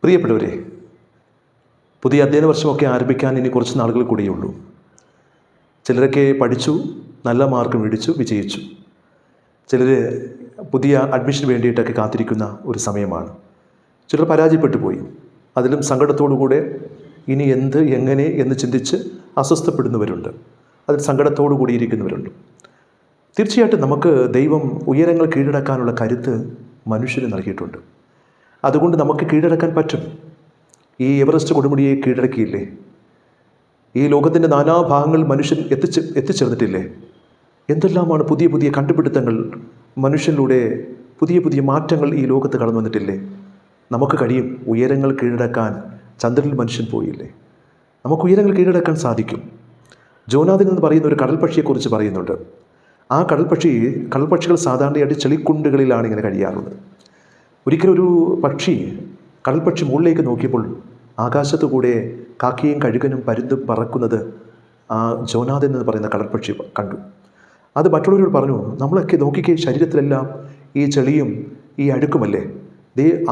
പ്രിയപ്പെട്ടവരെ, പുതിയ അധ്യയന വർഷമൊക്കെ ആരംഭിക്കാൻ ഇനി കുറച്ച് നാളുകൾ കൂടിയുള്ളൂ. ചിലരൊക്കെ പഠിച്ചു, നല്ല മാർക്ക് മേടിച്ചു, വിജയിച്ചു. ചിലർ പുതിയ അഡ്മിഷന് വേണ്ടിയിട്ടൊക്കെ കാത്തിരിക്കുന്ന ഒരു സമയമാണ്. ചിലർ പരാജയപ്പെട്ടു പോയി. അതിലും സങ്കടത്തോടുകൂടെ ഇനി എന്ത് എങ്ങനെ എന്ന് ചിന്തിച്ച് അസ്വസ്ഥപ്പെടുന്നവരുണ്ട്. അതിൽ സങ്കടത്തോടു കൂടിയിരിക്കുന്നവരുണ്ട്. തീർച്ചയായിട്ടും നമുക്ക് ദൈവം ഉയരങ്ങൾ കീഴടക്കാനുള്ള കരുത്ത് മനുഷ്യന് നൽകിയിട്ടുണ്ട്. അതുകൊണ്ട് നമുക്ക് കീഴടക്കാൻ പറ്റും. ഈ എവറസ്റ്റ് കൊടുമുടിയെ കീഴടക്കിയില്ലേ? ഈ ലോകത്തിൻ്റെ നാനാഭാഗങ്ങളിൽ മനുഷ്യൻ എത്തിച്ചേർന്നിട്ടില്ലേ? എന്തെല്ലാമാണ് പുതിയ പുതിയ കണ്ടുപിടുത്തങ്ങൾ, മനുഷ്യനിലൂടെ പുതിയ പുതിയ മാറ്റങ്ങൾ ഈ ലോകത്ത് കടന്നു വന്നിട്ടില്ലേ? നമുക്ക് കഴിയും. ഉയരങ്ങൾ കീഴടക്കാൻ ചന്ദ്രനിൽ മനുഷ്യൻ പോയില്ലേ? നമുക്ക് ഉയരങ്ങൾ കീഴടക്കാൻ സാധിക്കും. ജോനാഥൻ എന്ന് പറയുന്ന ഒരു കടൽപ്പക്ഷിയെക്കുറിച്ച് പറയുന്നുണ്ട്. ആ കടൽപ്പക്ഷികൾ സാധാരണയായിട്ട് ചെളിക്കുണ്ടുകളിലാണ് ഇങ്ങനെ കഴിയാറുള്ളത്. ഒരിക്കലൊരു കടൽപ്പക്ഷി മുകളിലേക്ക് നോക്കിയപ്പോൾ ആകാശത്തു കൂടെ കാക്കയും കഴുകനും പരുന്തും പറക്കുന്നത് ആ ജോനാഥൻ എന്ന് പറയുന്ന കടൽപ്പക്ഷി കണ്ടു. അത് മറ്റുള്ളവരോട് പറഞ്ഞു, നമ്മളൊക്കെ നോക്കിക്കേ, ശരീരത്തിലെല്ലാം ഈ ചെളിയും ഈ അഴുക്കുമല്ലേ?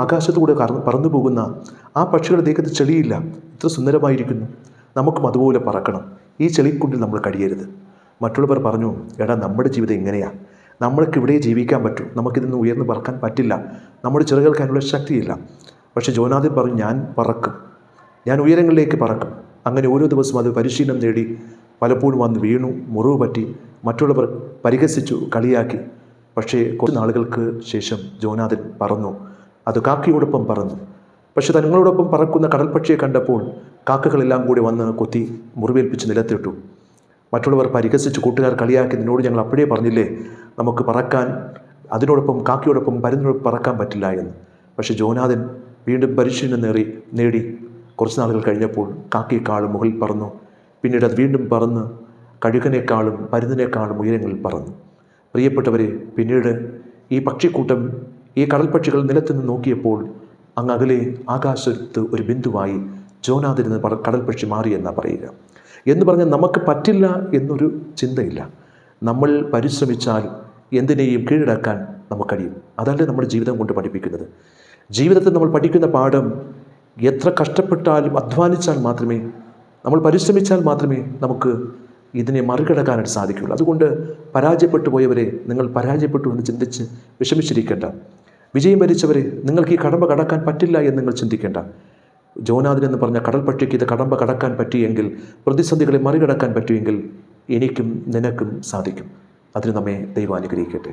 ആകാശത്തു കൂടെ പറന്നു പോകുന്ന ആ പക്ഷികളുടെ ദേഹത്ത് ചെളിയില്ല, ഇത്ര സുന്ദരമായിരിക്കുന്നു. നമുക്കും അതുപോലെ പറക്കണം. ഈ ചെളിക്കുണ്ടിൽ നമ്മൾ കഴിയരുത്. മറ്റുള്ളവർ പറഞ്ഞു, എടാ, നമ്മുടെ ജീവിതം എങ്ങനെയാണ്? നമ്മൾക്ക് ഇവിടെ ജീവിക്കാൻ പറ്റും, നമുക്കിതൊന്നും ഉയർന്നു പറക്കാൻ പറ്റില്ല, നമ്മുടെ ചിറകൾക്ക് അതിനുള്ള ശക്തിയില്ല. പക്ഷേ ജോനാഥൻ പറഞ്ഞു, ഞാൻ പറക്കും, ഞാൻ ഉയരങ്ങളിലേക്ക് പറക്കും. അങ്ങനെ ഓരോ ദിവസവും അത് പരിശീലനം നേടി പലപ്പോഴും വന്ന് വീണു, മുറിവ് പറ്റി, മറ്റുള്ളവർ പരിഹസിച്ചു, കളിയാക്കി. പക്ഷേ കുറച്ച് നാളുകൾക്ക് ശേഷം ജോനാഥൻ പറന്നു. അത് കാക്കയോടൊപ്പം പറന്നു. പക്ഷെ തങ്ങളോടൊപ്പം പറക്കുന്ന കടൽപ്പക്ഷിയെ കണ്ടപ്പോൾ കാക്കകളെല്ലാം കൂടി വന്ന് കൊത്തി മുറിവേൽപ്പിച്ച് നിലത്തിട്ടു. മറ്റുള്ളവർ പരിഹസിച്ച്, കൂട്ടുകാർ കളിയാക്കി, നിന്നോട് ഞങ്ങൾ അപ്പോഴേ പറഞ്ഞില്ലേ നമുക്ക് പറക്കാൻ, അതിനോടൊപ്പം കാക്കയോടൊപ്പം പരുന്തിനോടൊപ്പം പറക്കാൻ പറ്റില്ല എന്ന്. പക്ഷേ ജോനാഥൻ വീണ്ടും പരിശീലനം നേടി കുറച്ച് നാളുകൾ കഴിഞ്ഞപ്പോൾ കാക്കയെക്കാളും മുകളിൽ പറന്നു. പിന്നീട് അത് വീണ്ടും പറന്ന് കഴുകനേക്കാളും പരുന്തിനേക്കാളും ഉയരങ്ങളിൽ പറന്നു. പ്രിയപ്പെട്ടവരെ, പിന്നീട് ഈ പക്ഷിക്കൂട്ടം, ഈ കടൽപ്പക്ഷികൾ നിലത്തുനിന്ന് നോക്കിയപ്പോൾ അങ്ങ് അകലെ ആകാശത്ത് ഒരു ബിന്ദുവായി ജോനാഥൻ എന്ന കടൽപ്പക്ഷി മാറി എന്നാണ് പറയുക. എന്ന് പറഞ്ഞാൽ നമുക്ക് പറ്റില്ല എന്നൊരു ചിന്തയില്ല. നമ്മൾ പരിശ്രമിച്ചാൽ എന്തിനേയും കീഴടക്കാൻ നമുക്ക് കഴിയും. അതല്ലേ നമ്മുടെ ജീവിതം കൊണ്ട് പഠിപ്പിക്കുന്നത്. ജീവിതത്തിൽ നമ്മൾ പഠിക്കുന്ന പാഠം, എത്ര കഷ്ടപ്പെട്ടാലും അധ്വാനിച്ചാൽ മാത്രമേ, നമ്മൾ പരിശ്രമിച്ചാൽ മാത്രമേ നമുക്ക് ഇതിനെ മറികടക്കാനായിട്ട് സാധിക്കുകയുള്ളൂ. അതുകൊണ്ട് പരാജയപ്പെട്ടു പോയവരെ, നിങ്ങൾ പരാജയപ്പെട്ടു എന്ന് ചിന്തിച്ച് വിഷമിച്ചിരിക്കേണ്ട. വിജയം വരിച്ചവരെ, നിങ്ങൾക്ക് ഈ കടമ്പ കടക്കാൻ പറ്റില്ല എന്ന് നിങ്ങൾ ചിന്തിക്കേണ്ട. ജോനാഥൻ എന്ന് പറഞ്ഞ കടൽപ്പക്ഷിക്ക് ഇത് കടമ്പ കടക്കാൻ പറ്റിയെങ്കിൽ, പ്രതിസന്ധികളെ മറികടക്കാൻ പറ്റുമെങ്കിൽ എനിക്കും നിനക്കും സാധിക്കും. അതിന് നമ്മെ ദൈവം അനുഗ്രഹിക്കട്ടെ.